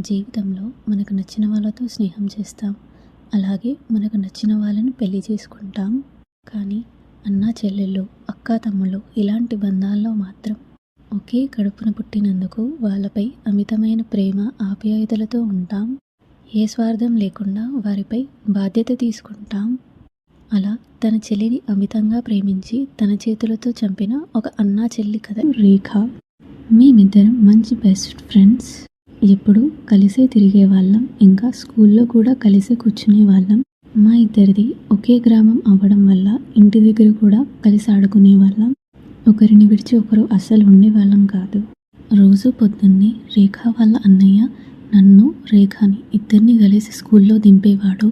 జీవితంలో మనకు నచ్చిన వాళ్ళతో స్నేహం చేస్తాం. అలాగే మనకు నచ్చిన వాళ్ళని పెళ్లి చేసుకుంటాం. కానీ అన్నా చెల్లెళ్ళు, అక్కా తమ్ముళ్ళు ఇలాంటి బంధాల్లో మాత్రం ఒకే కడుపున పుట్టినందుకు వాళ్ళపై అమితమైన ప్రేమ, ఆప్యాయతలతో ఉంటాం. ఏ స్వార్థం లేకుండా వారిపై బాధ్యత తీసుకుంటాం. అలా తన చెల్లిని అమితంగా ప్రేమించి తన చేతులతో చంపిన ఒక అన్నా చెల్లి కథ రేఖ. మేమిద్దరం మంచి బెస్ట్ ఫ్రెండ్స్. ఎప్పుడూ కలిసే తిరిగే వాళ్ళం. ఇంకా స్కూల్లో కూడా కలిసే కూర్చునే వాళ్ళం. మా ఇద్దరిది ఒకే గ్రామం అవ్వడం వల్ల ఇంటి దగ్గర కూడా కలిసి ఆడుకునే వాళ్ళం. ఒకరిని విడిచి ఒకరు అస్సలు ఉండేవాళ్ళం కాదు. రోజు పొద్దున్నే రేఖ వాళ్ళ అన్నయ్య నన్ను, రేఖని ఇద్దరిని కలిసి స్కూల్లో దింపేవాడు.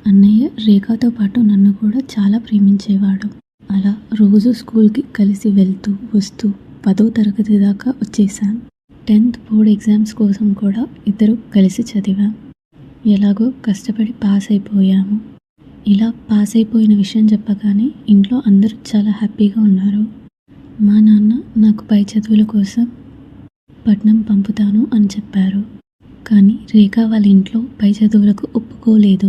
అన్నయ్య రేఖతో పాటు నన్ను కూడా చాలా ప్రేమించేవాడు. అలా రోజు స్కూల్కి కలిసి వెళ్తూ వస్తూ 10వ తరగతి దాకా వచ్చేసాం. 10th బోర్డ్ ఎగ్జామ్స్ కోసం కూడా ఇద్దరు కలిసి చదివాం. ఎలాగో కష్టపడి పాస్ అయిపోయాము. ఇలా పాస్ అయిపోయిన విషయం చెప్పగానే ఇంట్లో అందరూ చాలా హ్యాపీగా ఉన్నారు. మా నాన్న నాకు పై చదువుల కోసం పట్నం పంపుతాను అని చెప్పారు. కానీ రేఖ వాళ్ళ ఇంట్లో పై చదువులకు ఒప్పుకోలేదు.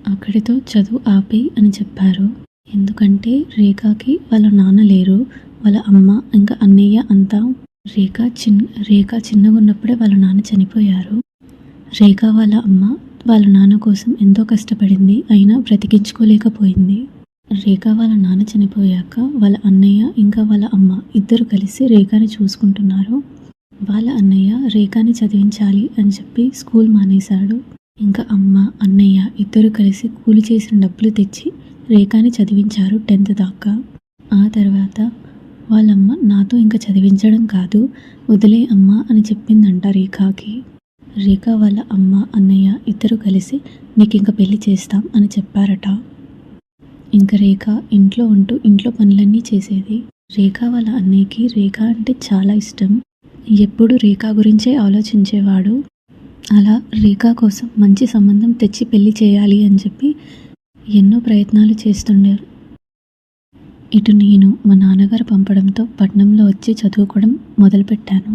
అక్కడితో చదువు ఆపేయి అని చెప్పారు. ఎందుకంటే రేఖకి వాళ్ళ నాన్న లేరు. వాళ్ళ అమ్మ ఇంకా అన్నయ్య అంతా రేఖ చిన్నగా ఉన్నప్పుడే వాళ్ళ నాన్న చనిపోయారు. రేఖ వాళ్ళ అమ్మ వాళ్ళ నాన్న కోసం ఎంతో కష్టపడింది. అయినా బ్రతికించుకోలేకపోయింది. రేఖ వాళ్ళ నాన్న చనిపోయాక వాళ్ళ అన్నయ్య ఇంకా వాళ్ళ అమ్మ ఇద్దరు కలిసి రేఖని చూసుకుంటున్నారు. వాళ్ళ అన్నయ్య రేఖని చదివించాలి అని చెప్పి స్కూల్ మానేశాడు. ఇంకా అమ్మ, అన్నయ్య ఇద్దరు కలిసి కూలి చేసిన డబ్బులు తెచ్చి రేఖని చదివించారు 10th దాకా. ఆ తర్వాత వాళ్ళమ్మ నాతో ఇంకా చదివించడం కాదు, వదిలే అమ్మ అని చెప్పిందంట రేఖకి. రేఖ వాళ్ళ అమ్మ, అన్నయ్య ఇద్దరు కలిసి నీకు ఇంకా పెళ్లి చేస్తాం అని చెప్పారట. ఇంకా రేఖ ఇంట్లో ఉంటూ ఇంట్లో పనులన్నీ చేసేది. రేఖ వాళ్ళ అన్నయ్యకి రేఖ అంటే చాలా ఇష్టం. ఎప్పుడు రేఖ గురించే ఆలోచించేవాడు. అలా రేఖ కోసం మంచి సంబంధం తెచ్చి పెళ్లి చేయాలి అని చెప్పి ఎన్నో ప్రయత్నాలు చేస్తుండారు. ఇటు నేను మా నాన్నగారు పంపడంతో పట్నంలో వచ్చి చదువుకోవడం మొదలుపెట్టాను.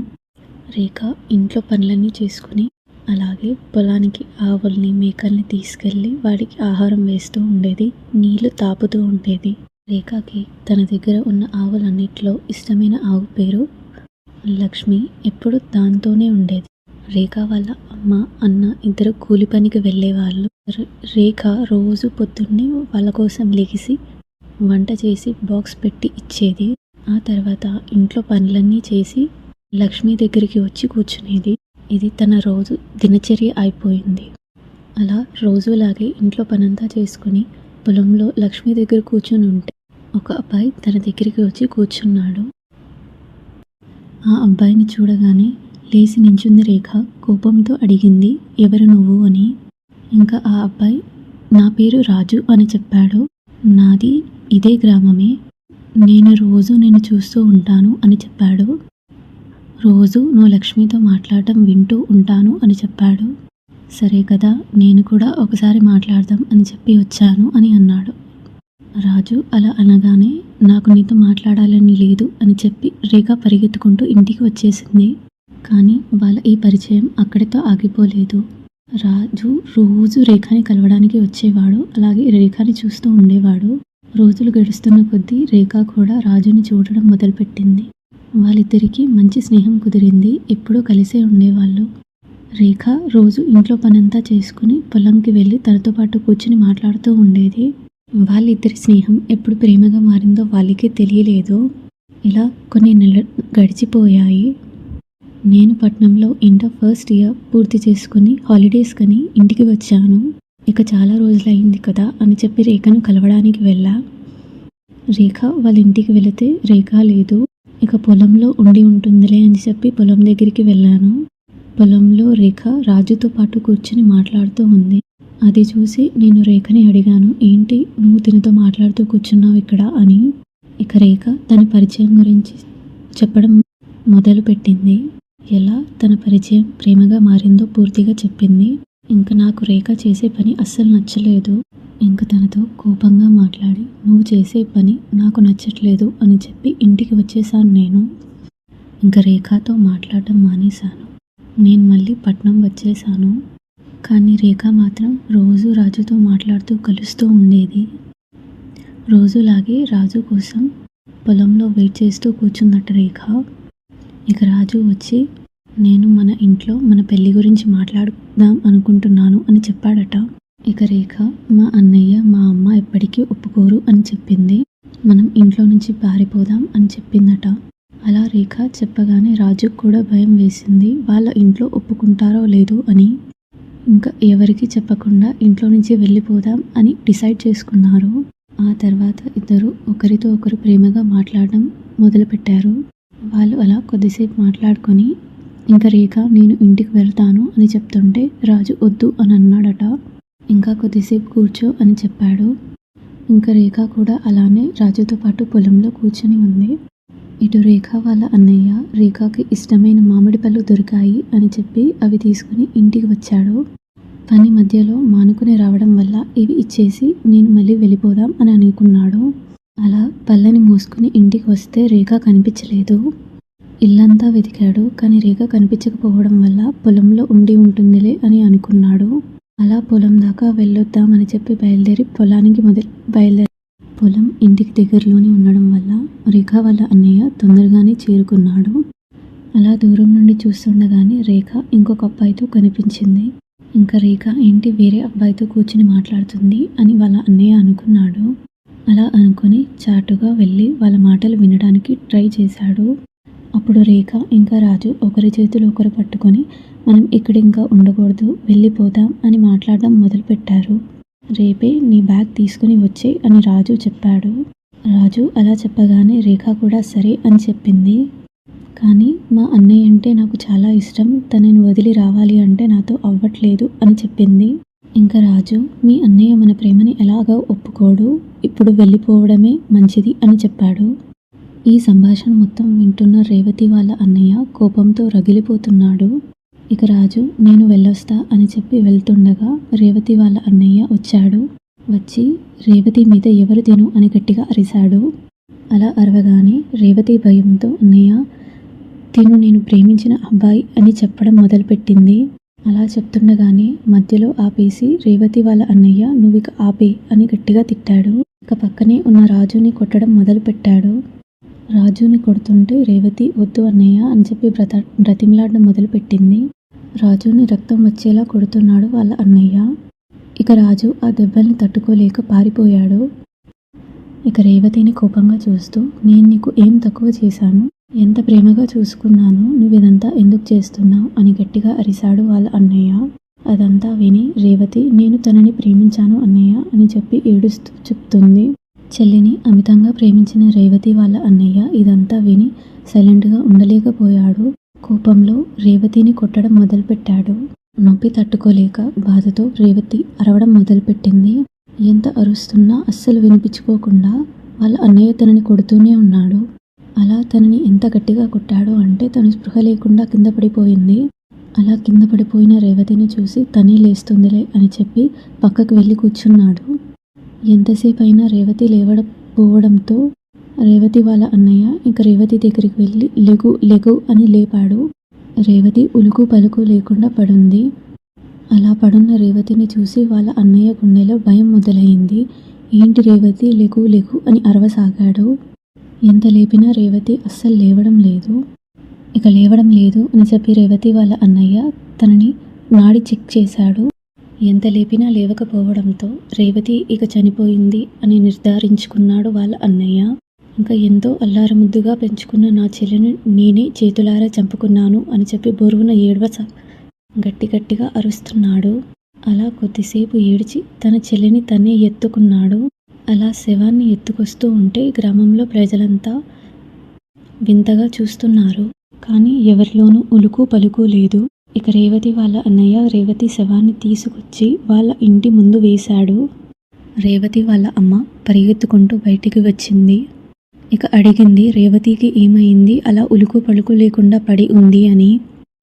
రేఖ ఇంట్లో పనులన్నీ చేసుకుని అలాగే పొలానికి ఆవుల్ని, మేకల్ని తీసుకెళ్ళి వాడికి ఆహారం వేస్తూ ఉండేది, నీళ్లు తాపుతూ ఉండేది. రేఖకి తన దగ్గర ఉన్న ఆవులన్నిట్లో ఇష్టమైన ఆవు పేరు లక్ష్మి. ఎప్పుడు దాంతోనే ఉండేది. రేఖ వాళ్ళ అమ్మ, అన్న ఇద్దరు కూలి పనికి వెళ్ళేవాళ్ళు. రేఖ రోజు పొద్దున్నే వాళ్ళ కోసం లెగిసి వంట చేసి బాక్స్ పెట్టి ఇచ్చేది. ఆ తర్వాత ఇంట్లో పనులన్నీ చేసి లక్ష్మి దగ్గరికి వచ్చి కూర్చునేది. ఇది తన రోజు దినచర్య అయిపోయింది. అలా రోజులాగే ఇంట్లో పనంతా చేసుకుని పొలంలో లక్ష్మి దగ్గర కూర్చుని ఉంటే ఒక అబ్బాయి తన దగ్గరికి వచ్చి కూర్చున్నాడు. ఆ అబ్బాయిని చూడగానే లేచి నించుంది రేఖ. కోపంతో అడిగింది, ఎవరు నువ్వు అని. ఇంకా ఆ అబ్బాయి నా పేరు రాజు అని చెప్పాడు. నాది ఇదే గ్రామమే, నేను రోజు నిన్ను చూస్తూ ఉంటాను అని చెప్పాడు. రోజు నువ్వు లక్ష్మితో మాట్లాడటం వింటూ ఉంటాను అని చెప్పాడు. సరే కదా, నేను కూడా ఒకసారి మాట్లాడదాం అని చెప్పి వచ్చాను అని అన్నాడు. రాజు అలా అనగానే నాకు నీతో మాట్లాడాలని లేదు అని చెప్పి రేఖ పరిగెత్తుకుంటూ ఇంటికి వచ్చేసింది. కానీ వాళ్ళ ఈ పరిచయం అక్కడితో ఆగిపోలేదు. రాజు రోజు రేఖని కలవడానికి వచ్చేవాడు. అలాగే రేఖని చూస్తూ ఉండేవాడు. రోజులు గడుస్తున్న కొద్దీ రేఖ కూడా రాజుని చూడడం మొదలుపెట్టింది. వాళ్ళిద్దరికీ మంచి స్నేహం కుదిరింది. ఎప్పుడూ కలిసే ఉండేవాళ్ళు. రేఖ రోజు ఇంట్లో పనంతా చేసుకుని పొలంకి వెళ్ళి తనతో పాటు కూర్చుని మాట్లాడుతూ ఉండేది. వాళ్ళిద్దరి స్నేహం ఎప్పుడు ప్రేమగా మారిందో వాళ్ళకే తెలియలేదు. ఇలా కొన్ని నెలలు గడిచిపోయాయి. నేను పట్నంలో ఇంటర్ ఫస్ట్ ఇయర్ పూర్తి చేసుకుని హాలిడేస్ కని ఇంటికి వచ్చాను. ఇక చాలా రోజులైంది కదా అని చెప్పి రేఖను కలవడానికి వెళ్ళా. రేఖ వాళ్ళ ఇంటికి వెళితే రేఖ లేదు. ఇక పొలంలో ఉండి ఉంటుందిలే అని చెప్పి పొలం దగ్గరికి వెళ్ళాను. పొలంలో రేఖ రాజుతో పాటు కూర్చుని మాట్లాడుతూ ఉంది. అది చూసి నేను రేఖని అడిగాను, ఏంటి నువ్వు తినతో మాట్లాడుతూ కూర్చున్నావు ఇక్కడ అని. ఇక రేఖ తన పరిచయం గురించి చెప్పడం మొదలు పెట్టింది. ఎలా తన పరిచయం ప్రేమగా మారిందో పూర్తిగా చెప్పింది. ఇంకా నాకు రేఖ చేసే పని అస్సలు నచ్చలేదు. ఇంక తనతో కోపంగా మాట్లాడి నువ్వు చేసే పని నాకు నచ్చట్లేదు అని చెప్పి ఇంటికి వచ్చేసాను నేను. ఇంకా రేఖతో మాట్లాడటం మానేశాను. నేను మళ్ళీ పట్నం వచ్చేసాను. కానీ రేఖ మాత్రం రోజు రాజుతో మాట్లాడుతూ కలుస్తూ ఉండేది. రోజులాగే రాజు కోసం పొలంలో వెయిట్ చేస్తూ కూర్చుందట రేఖ. ఇక రాజు వచ్చి, నేను మన ఇంట్లో మన పెళ్లి గురించి మాట్లాడుదాం అనుకుంటున్నాను అని చెప్పాడట. ఇక రేఖ, మా అన్నయ్య మా అమ్మ ఎప్పటికీ ఒప్పుకోరు అని చెప్పింది. మనం ఇంట్లో నుంచి పారిపోదాం అని చెప్పిందట. అలా రేఖ చెప్పగానే రాజుకు కూడా భయం వేసింది, వాళ్ళ ఇంట్లో ఒప్పుకుంటారో లేదో అని. ఇంకా ఎవరికి చెప్పకుండా ఇంట్లో నుంచి వెళ్ళిపోదాం అని డిసైడ్ చేసుకున్నారు. ఆ తర్వాత ఇద్దరు ఒకరితో ఒకరు ప్రేమగా మాట్లాడడం మొదలుపెట్టారు. వాళ్ళు అలా కొద్దిసేపు మాట్లాడుకొని ఇంకా రేఖ నేను ఇంటికి వెళ్తాను అని చెప్తుంటే రాజు వద్దు అని అన్నాడట. ఇంకా కొద్దిసేపు కూర్చో అని చెప్పాడు. ఇంకా రేఖ కూడా అలానే రాజుతో పాటు పొలంలో కూర్చొని ఉంది. ఇటు రేఖ వాళ్ళ అన్నయ్య రేఖకి ఇష్టమైన మామిడి పళ్ళు దొరికాయి అని చెప్పి అవి తీసుకుని ఇంటికి వచ్చాడు. పని మధ్యలో మానుకుని రావడం వల్ల ఇవి ఇచ్చేసి నేను మళ్ళీ వెళ్ళిపోదాం అని అనుకున్నాడు. అలా పళ్ళని మోసుకుని ఇంటికి వస్తే రేఖ కనిపించలేదు. ఇల్లంతా వెతికాడు, కానీ రేఖ కనిపించకపోవడం వల్ల పొలంలో ఉండి ఉంటుందిలే అని అనుకున్నాడు. అలా పొలం దాకా వెళ్ళొద్దామని చెప్పి బయలుదేరి పొలం ఇంటికి దగ్గరలోనే ఉండడం వల్ల రేఖ వాళ్ళ అన్నయ్య తొందరగానే చేరుకున్నాడు. అలా దూరం నుండి చూస్తుండగానే రేఖ ఇంకొక అబ్బాయితో కనిపించింది. ఇంకా రేఖ ఏంటి వేరే అబ్బాయితో కూర్చుని మాట్లాడుతుంది అని వాళ్ళ అన్నయ్య అనుకున్నాడు. అలా అనుకుని చాటుగా వెళ్ళి వాళ్ళ మాటలు వినడానికి ట్రై చేశాడు. అప్పుడు రేఖ ఇంకా రాజు ఒకరి చేతులు ఒకరు పట్టుకొని మనం ఇక్కడ ఇంకా ఉండకూడదు, వెళ్ళిపోదాం అని మాట్లాడడం మొదలుపెట్టారు. రేపే నీ బ్యాగ్ తీసుకుని వచ్చేయ్ అని రాజు చెప్పాడు. రాజు అలా చెప్పగానే రేఖ కూడా సరే అని చెప్పింది. కానీ మా అన్నయ్య అంటే నాకు చాలా ఇష్టం, తనని వదిలి రావాలి అంటే నాతో అవ్వట్లేదు అని చెప్పింది. ఇంకా రాజు, మీ అన్నయ్య మన ప్రేమని ఎలాగో ఒప్పుకోడు, ఇప్పుడు వెళ్ళిపోవడమే మంచిది అని చెప్పాడు. ఈ సంభాషణ మొత్తం వింటున్న రేవతి వాళ్ళ అన్నయ్య కోపంతో రగిలిపోతున్నాడు. ఇక రాజు నేను వెళ్ళొస్తా అని చెప్పి వెళ్తుండగా రేవతి వాళ్ళ అన్నయ్య వచ్చాడు. వచ్చి రేవతి మీద ఎవరు తిను అని గట్టిగా అరిశాడు. అలా అరవగానే రేవతి భయంతో అన్నయ్య తిను నేను ప్రేమించిన అబ్బాయి అని చెప్పడం మొదలుపెట్టింది. అలా చెప్తుండగానే మధ్యలో ఆపేసి రేవతి వాళ్ళ అన్నయ్య నువ్విక ఆపే అని గట్టిగా తిట్టాడు. ఇక పక్కనే ఉన్న రాజుని కొట్టడం మొదలుపెట్టాడు. రాజుని కొడుతుంటే రేవతి వద్దు అన్నయ్య అని చెప్పి బ్రతిమలాడడం మొదలుపెట్టింది. రాజుని రక్తం వచ్చేలా కొడుతున్నాడు వాళ్ళ అన్నయ్య. ఇక రాజు ఆ దెబ్బల్ని తట్టుకోలేక పారిపోయాడు. ఇక రేవతిని కోపంగా చూస్తూ నేను నీకు ఏం తక్కువ చేశాను, ఎంత ప్రేమగా చూసుకున్నాను, నువ్విదంతా ఎందుకు చేస్తున్నావు అని గట్టిగా అరిశాడు వాళ్ళ అన్నయ్య. అదంతా విని రేవతి నేను తనని ప్రేమించాను అన్నయ్య అని చెప్పి ఏడుస్తూ చెప్తుంది. చెల్లిని అమితంగా ప్రేమించిన రేవతి వాళ్ళ అన్నయ్య ఇదంతా విని సైలెంట్గా ఉండలేకపోయాడు. కోపంలో రేవతిని కొట్టడం మొదలుపెట్టాడు. నొప్పి తట్టుకోలేక బాధతో రేవతి అరవడం మొదలుపెట్టింది. ఎంత అరుస్తున్నా అస్సలు వినిపించుకోకుండా వాళ్ళ అన్నయ్య తనని కొడుతూనే ఉన్నాడు. అలా తనని ఎంత గట్టిగా కొట్టాడో అంటే తను స్పృహ లేకుండా కింద పడిపోయింది. అలా కింద పడిపోయిన రేవతిని చూసి తనే లేస్తుందిలే అని చెప్పి పక్కకు వెళ్ళి కూర్చున్నాడు. ఎంతసేపు అయినా రేవతి లేవకపోవడంతో రేవతి వాళ్ళ అన్నయ్య ఇంక రేవతి దగ్గరికి వెళ్ళి లెగు లెగు అని లేపాడు. రేవతి ఉలుకు పలుకు లేకుండా పడుంది. అలా పడున్న రేవతిని చూసి వాళ్ళ అన్నయ్య గుండెలో భయం మొదలైంది. ఏంటి రేవతి లెగు లెగు అని అరవసాగాడు. ఎంత లేపినా రేవతి అస్సలు లేవడం లేదు. ఇక లేవడం లేదు అని చెప్పి రేవతి వాళ్ళ అన్నయ్య తనని నాడి చెక్ చేశాడు. ఎంత లేపినా లేవకపోవడంతో రేవతి ఇక చనిపోయింది అని నిర్ధారించుకున్నాడు వాళ్ళ అన్నయ్య. ఇంకా ఎంతో అల్లారముద్దుగా పెంచుకున్న నా చెల్లిని నేనే చేతులారా చంపుకున్నాను అని చెప్పి బొరువున గట్టి గట్టిగా అరుస్తున్నాడు. అలా కొద్దిసేపు ఏడ్చి తన చెల్లిని తనే ఎత్తుకున్నాడు. అలా శవాన్ని ఎత్తుకొస్తూ ఉంటే గ్రామంలో ప్రజలంతా వింతగా చూస్తున్నారు. కానీ ఎవరిలోనూ ఉలుకు పలుకు లేదు. ఇక రేవతి వాళ్ళ అన్నయ్య రేవతి శవాన్ని తీసుకొచ్చి వాళ్ళ ఇంటి ముందు వేశాడు. రేవతి వాళ్ళ అమ్మ పరిగెత్తుకుంటూ బయటికి వచ్చింది. ఇక అడిగింది రేవతికి ఏమైంది, అలా ఉలుకు పలుకు లేకుండా పడి ఉంది అని.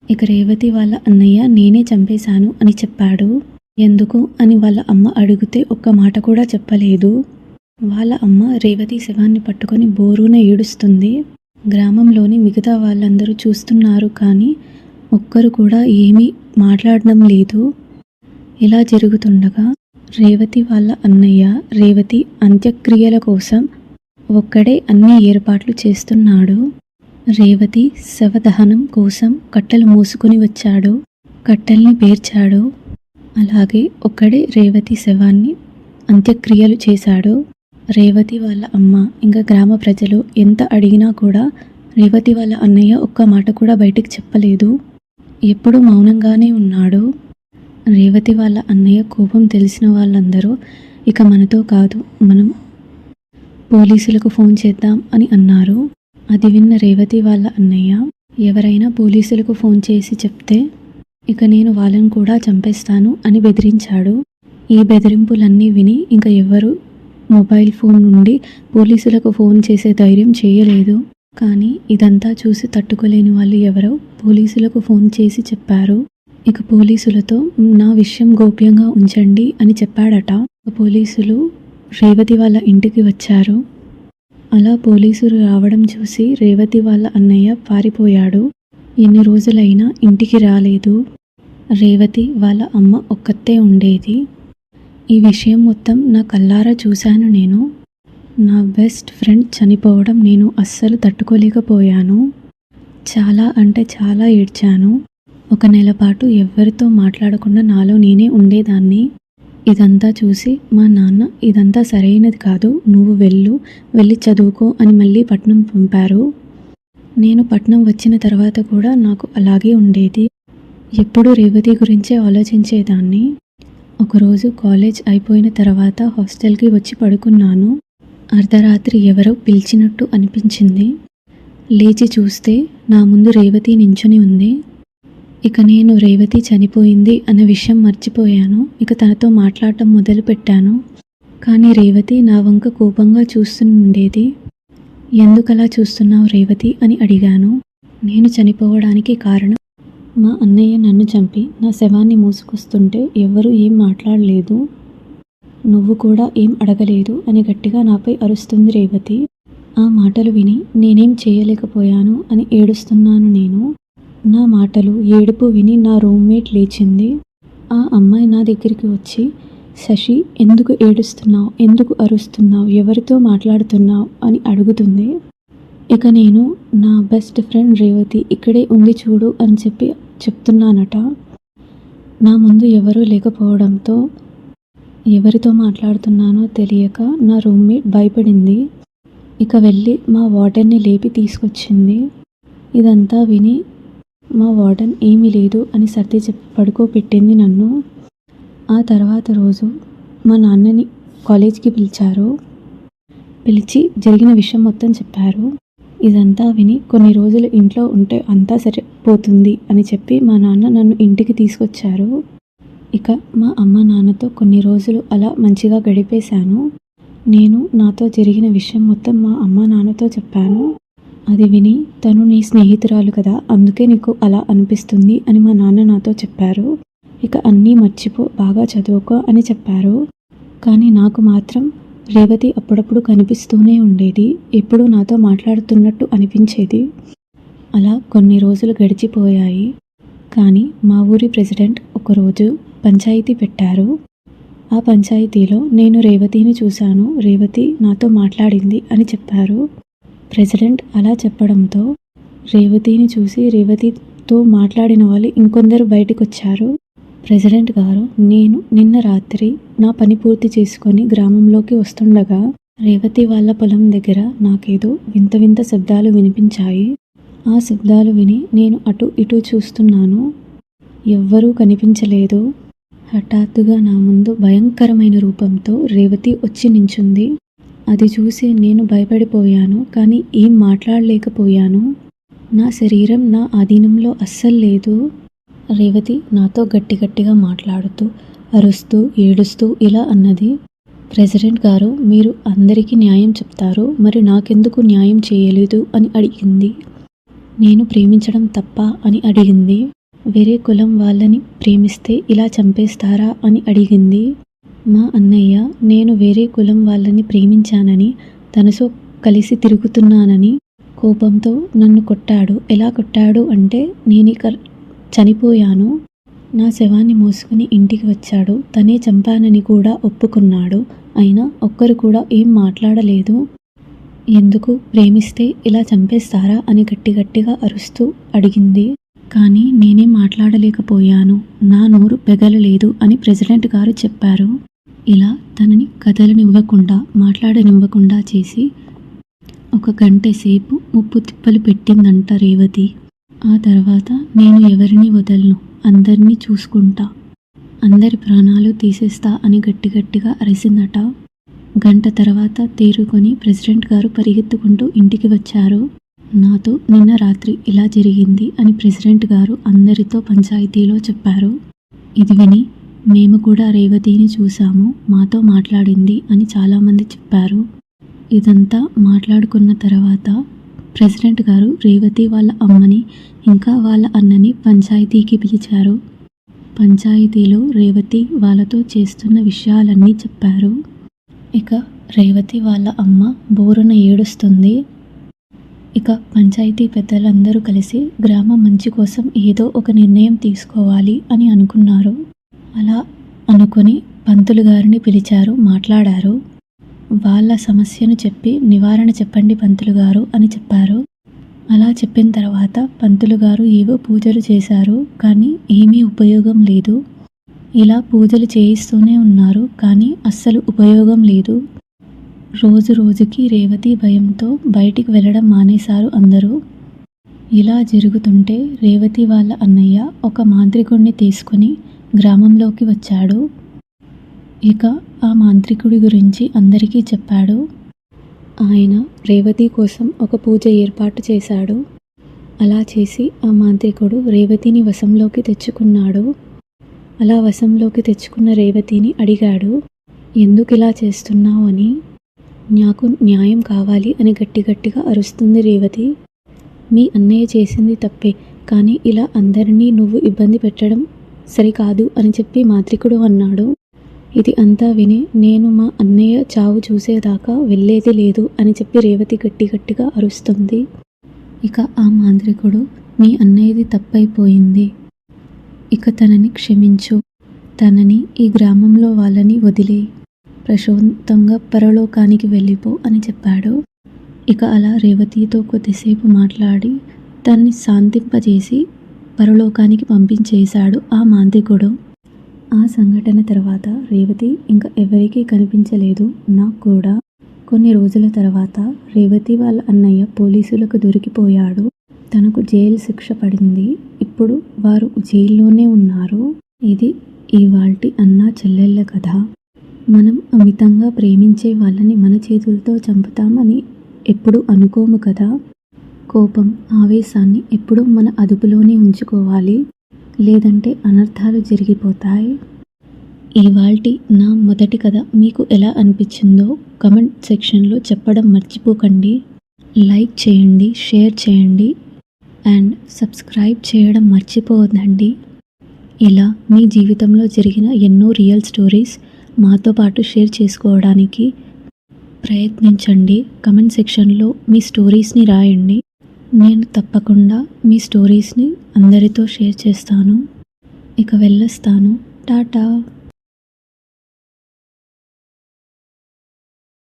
ఇక రేవతి వాళ్ళ అన్నయ్య నేనే చంపేశాను అని చెప్పాడు. ఎందుకు అని వాళ్ళ అమ్మ అడిగితే ఒక్క మాట కూడా చెప్పలేదు. వాళ్ళ అమ్మ రేవతి శవాన్ని పట్టుకొని బోరున ఏడుస్తుంది. గ్రామంలోని మిగతా వాళ్ళందరూ చూస్తున్నారు, కానీ ఒక్కరు కూడా ఏమీ మాట్లాడడం లేదు. ఇలా జరుగుతుండగా రేవతి వాళ్ళ అన్నయ్య రేవతి అంత్యక్రియల కోసం ఒక్కడే అన్ని ఏర్పాట్లు చేస్తున్నాడు. రేవతి శవదహనం కోసం కట్టెలు మోసుకొని వచ్చాడు. కట్టెల్ని పేర్చాడు. అలాగే ఒక్కడే రేవతి శవాన్ని అంత్యక్రియలు చేశాడు. రేవతి వాళ్ళ అమ్మ ఇంకా గ్రామ ప్రజలు ఎంత అడిగినా కూడా రేవతి వాళ్ళ అన్నయ్య ఒక్క మాట కూడా బయటికి చెప్పలేదు. ఎప్పుడూ మౌనంగానే ఉన్నాడు. రేవతి వాళ్ళ అన్నయ్య కోపం తెలిసిన వాళ్ళందరూ ఇక మనతో కాదు, మనం పోలీసులకు ఫోన్ చేద్దాం అని అన్నారు. అది విన్న రేవతి వాళ్ళ అన్నయ్య ఎవరైనా పోలీసులకు ఫోన్ చేసి చెప్తే ఇక నేను వాళ్ళని కూడా చంపేస్తాను అని బెదిరించాడు. ఈ బెదిరింపులన్నీ విని ఇంకా ఎవరు మొబైల్ ఫోన్ నుండి పోలీసులకు ఫోన్ చేసే ధైర్యం చేయలేదు. కానీ ఇదంతా చూసి తట్టుకోలేని వాళ్ళు ఎవరో పోలీసులకు ఫోన్ చేసి చెప్పారు. ఇక పోలీసులతో నా విషయం గోప్యంగా ఉంచండి అని చెప్పాడట. పోలీసులు రేవతి వాళ్ళ ఇంటికి వచ్చారు. అలా పోలీసులు రావడం చూసి రేవతి వాళ్ళ అన్నయ్య పారిపోయాడు. ఎన్ని రోజులైనా ఇంటికి రాలేదు. రేవతి వాళ్ళ అమ్మ ఒక్కతే ఉండేది. ఈ విషయం మొత్తం నా కళ్ళారా చూశాను నేను. నా బెస్ట్ ఫ్రెండ్ చనిపోవడం నేను అస్సలు తట్టుకోలేకపోయాను. చాలా అంటే చాలా ఏడ్చాను. 1 నెల పాటు ఎవ్వరితో మాట్లాడకుండా నాలో నేనే ఉండేదాన్ని. ఇదంతా చూసి మా నాన్న ఇదంతా సరైనది కాదు, నువ్వు వెళ్ళి చదువుకో అని మళ్ళీ పట్నం పంపారు. నేను పట్నం వచ్చిన తర్వాత కూడా నాకు అలాగే ఉండేది. ఎప్పుడూ రేవతి గురించే ఆలోచించేదాన్ని. ఒకరోజు కాలేజ్ అయిపోయిన తర్వాత హాస్టల్కి వచ్చి పడుకున్నాను. అర్ధరాత్రి ఎవరో పిలిచినట్టు అనిపించింది. లేచి చూస్తే నా ముందు రేవతి నించుని ఉంది. ఇక నేను రేవతి చనిపోయింది అన్న విషయం మర్చిపోయాను. ఇక తనతో మాట్లాడటం మొదలుపెట్టాను. కానీ రేవతి నా వంక కోపంగా చూస్తుండేది. ఎందుకలా చూస్తున్నావు రేవతి అని అడిగాను. నేను చనిపోవడానికి కారణం మా అన్నయ్య నన్ను చంపి నా శవాన్ని మోసుకొస్తుంటే ఎవ్వరూ ఏం మాట్లాడలేదు, నువ్వు కూడా ఏం అడగలేదు అని గట్టిగా నాపై అరుస్తుంది రేవతి. ఆ మాటలు విని నేనేం చేయలేకపోయాను అని ఏడుస్తున్నాను నేను. నా మాటలు ఏడుపు విని నా రూమ్మేట్ లేచింది. ఆ అమ్మాయి నా దగ్గరికి వచ్చి, శశి ఎందుకు ఏడుస్తున్నావు, ఎందుకు అరుస్తున్నావు, ఎవరితో మాట్లాడుతున్నావు అని అడుగుతుంది. ఇక నేను నా బెస్ట్ ఫ్రెండ్ రేవతి ఇక్కడే ఉంది చూడు అని చెప్తున్నానట. నా ముందు ఎవరూ లేకపోవడంతో ఎవరితో మాట్లాడుతున్నానో తెలియక నా రూమ్మేట్ భయపడింది. ఇక వెళ్ళి మా వార్డెన్ని లేపి తీసుకొచ్చింది. ఇదంతా విని మా వార్డెన్ ఏమీ లేదు అని సర్ది చెప్పి పడుకోబెట్టింది నన్ను. ఆ తర్వాత రోజు మా నాన్నని కాలేజ్కి పిలిచి జరిగిన విషయం మొత్తం చెప్పారు. ఇదంతా విని కొన్ని రోజులు ఇంట్లో ఉంటే అంతా సరిపోతుంది అని చెప్పి మా నాన్న నన్ను ఇంటికి తీసుకొచ్చారు. ఇక మా అమ్మ నాన్నతో కొన్ని రోజులు అలా మంచిగా గడిపేశాను. నేను నాతో జరిగిన విషయం మొత్తం మా అమ్మ నాన్నతో చెప్పాను. అది విని తను నీ స్నేహితురాలు కదా, అందుకే నీకు అలా అనిపిస్తుంది అని మా నాన్న నాతో చెప్పారు. ఇక అన్నీ మర్చిపో, బాగా చదువుకో అని చెప్పారు. కానీ నాకు మాత్రం రేవతి అప్పుడప్పుడు కనిపిస్తూనే ఉండేది. ఎప్పుడూ నాతో మాట్లాడుతున్నట్టు అనిపించేది. అలా కొన్ని రోజులు గడిచిపోయాయి. కానీ మా ఊరి ప్రెసిడెంట్ ఒకరోజు పంచాయతీ పెట్టారు. ఆ పంచాయతీలో నేను రేవతిని చూశాను, రేవతి నాతో మాట్లాడింది అని చెప్పారు. ప్రెసిడెంట్ అలా చెప్పడంతో రేవతిని చూసి రేవతితో మాట్లాడిన వాళ్ళు ఇంకొందరు బయటకొచ్చారు. ప్రెసిడెంట్ గారు, నేను నిన్న రాత్రి నా పని పూర్తి చేసుకొని గ్రామంలోకి వస్తుండగా రేవతి వాళ్ళ పొలం దగ్గర నాకేదో వింత వింత శబ్దాలు వినిపించాయి. ఆ శబ్దాలు విని నేను అటు ఇటు చూస్తున్నాను. ఎవ్వరూ కనిపించలేదు. హఠాత్తుగా నా ముందు భయంకరమైన రూపంతో రేవతి వచ్చి నించుంది. అది చూసి నేను భయపడిపోయాను. కానీ ఏం మాట్లాడలేకపోయాను. నా శరీరం నా ఆధీనంలో అస్సలు లేదు. రేవతి నాతో గట్టిగా మాట్లాడుతూ, అరుస్తూ, ఏడుస్తూ ఇలా అన్నది, ప్రెసిడెంట్ గారు, మీరు అందరికీ న్యాయం చెప్తారు, మరి నాకెందుకు న్యాయం చేయలేదు అని అడిగింది. నేను ప్రేమించడం తప్ప అని అడిగింది. వేరే కులం వాళ్ళని ప్రేమిస్తే ఇలా చంపేస్తారా అని అడిగింది. మా అన్నయ్య నేను వేరే కులం వాళ్ళని ప్రేమించానని, తనతో కలిసి తిరుగుతున్నానని కోపంతో నన్ను కొట్టాడు. ఎలా కొట్టాడు అంటే, నేను ఇక చనిపోయాను. నా శవాన్ని మోసుకుని ఇంటికి వచ్చాడు. తనే చంపానని కూడా ఒప్పుకున్నాడు. అయినా ఒక్కరు కూడా ఏం మాట్లాడలేదు. ఎందుకు ప్రేమిస్తే ఇలా చంపేస్తారా అని గట్టిగా అరుస్తూ అడిగింది. కానీ నేనేం మాట్లాడలేకపోయాను. నా నోరు పెగలలేదు అని ప్రెసిడెంట్ గారు చెప్పారు. ఇలా తనని కదలనివ్వకుండా మాట్లాడనివ్వకుండా చేసి 1 గంట సేపు ముప్పు తిప్పలు పెట్టిందంట రేవతి. ఆ తర్వాత నేను ఎవరిని వదలను, అందరినీ చూసుకుంటా, అందరి ప్రాణాలు తీసేస్తా అని గట్టిగా అరిసిందట. గంట తర్వాత తేరుకొని ప్రెసిడెంట్ గారు పరిగెత్తుకుంటూ ఇంటికి వచ్చారు. నాతో నిన్న రాత్రి ఇలా జరిగింది అని ప్రెసిడెంట్ గారు అందరితో పంచాయతీలో చెప్పారు. ఇది విని మేము కూడా రేవతిని చూసాము, మాతో మాట్లాడింది అని చాలామంది చెప్పారు. ఇదంతా మాట్లాడుకున్న తర్వాత ప్రెసిడెంట్ గారు రేవతి వాళ్ళ అమ్మని ఇంకా వాళ్ళ అన్నని పంచాయతీకి పిలిచారు. పంచాయతీలో రేవతి వాళ్ళతో చేస్తున్న విషయాలన్నీ చెప్పారు. ఇక రేవతి వాళ్ళ అమ్మ బోరున ఏడుస్తుంది. ఇక పంచాయతీ పెద్దలందరూ కలిసి గ్రామం మంచి కోసం ఏదో ఒక నిర్ణయం తీసుకోవాలి అని అనుకున్నారు. అలా అనుకొని పంతులు గారిని పిలిచారు, మాట్లాడారు. వాళ్ళ సమస్యను చెప్పి నివారణ చెప్పండి పంతులు గారు అని చెప్పారు. అలా చెప్పిన తర్వాత పంతులు గారు ఏవో పూజలు చేశారు. కానీ ఏమీ ఉపయోగం లేదు. ఇలా పూజలు చేయిస్తూనే ఉన్నారు, కానీ అస్సలు ఉపయోగం లేదు. రోజుకి రేవతి భయంతో బయటికి వెళ్ళడం మానేశారు అందరూ. ఇలా జరుగుతుంటే రేవతి వాళ్ళ అన్నయ్య ఒక మాంత్రికుడిని తీసుకుని గ్రామంలోకి వచ్చాడు. ఇక ఆ మాంత్రికుడి గురించి అందరికీ చెప్పాడు. ఆయన రేవతి కోసం ఒక పూజ ఏర్పాటు చేశాడు. అలా చేసి ఆ మాంత్రికుడు రేవతిని వశంలోకి తెచ్చుకున్నాడు. అలా వశంలోకి తెచ్చుకున్న రేవతిని అడిగాడు, ఎందుకు ఇలా చేస్తున్నావు అని. నాకు న్యాయం కావాలి అని గట్టిగా అరుస్తుంది రేవతి. మీ అన్నయ్య చేసింది తప్పే, కానీ ఇలా అందరినీ నువ్వు ఇబ్బంది పెట్టడం సరికాదు అని చెప్పి మాంత్రికుడు అన్నాడు. ఇది అంతా విని నేను మా అన్నయ్య చావు చూసేదాకా వెళ్ళేది లేదు అని చెప్పి రేవతి గట్టిగా అరుస్తుంది. ఇక ఆ మాంత్రికుడు, మీ అన్నయ్యది తప్పైపోయింది, ఇక తనని క్షమించు, తనని ఈ గ్రామంలో వాళ్ళని వదిలే ప్రశాంతంగా పరలోకానికి వెళ్ళిపో అని చెప్పాడు. ఇక అలా రేవతితో కొద్దిసేపు మాట్లాడి తన్ని శాంతింపజేసి పరలోకానికి పంపించేశాడు ఆ మాంత్రికుడు. ఆ సంఘటన తర్వాత రేవతి ఇంకా ఎవరికీ కనిపించలేదు. నాకు కూడా. కొన్ని రోజుల తర్వాత రేవతి వాళ్ళ అన్నయ్య పోలీసులకు దొరికిపోయాడు. తనకు జైలు శిక్ష పడింది. ఇప్పుడు వారు జైల్లోనే ఉన్నారు. ఇది ఇవాల్టి అన్నా చెల్లెళ్ళ కథ. మనం అమితంగా ప్రేమించే వాళ్ళని మన చేతులతో చంపుతామని ఎప్పుడు అనుకోము కదా. కోపం, ఆవేశాన్ని ఎప్పుడూ మన అదుపులోనే ఉంచుకోవాలి, లేదంటే అనర్థాలు జరిగిపోతాయి. ఇవాల్టి నా మొదటి కథ మీకు ఎలా అనిపించిందో కమెంట్ సెక్షన్లో చెప్పడం మర్చిపోకండి. లైక్ చేయండి, షేర్ చేయండి అండ్ సబ్స్క్రైబ్ చేయడం మర్చిపోవద్దండి. ఇలా మీ జీవితంలో జరిగిన ఎన్నో రియల్ స్టోరీస్ మాతో పాటు షేర్ చేసుకోవడానికి ప్రయత్నించండి. కమెంట్ సెక్షన్లో మీ స్టోరీస్ని రాయండి. నేను తప్పకుండా మీ స్టోరీస్ని అందరితో షేర్ చేస్తాను. ఇక వెళ్ళొస్తాను. టాటా.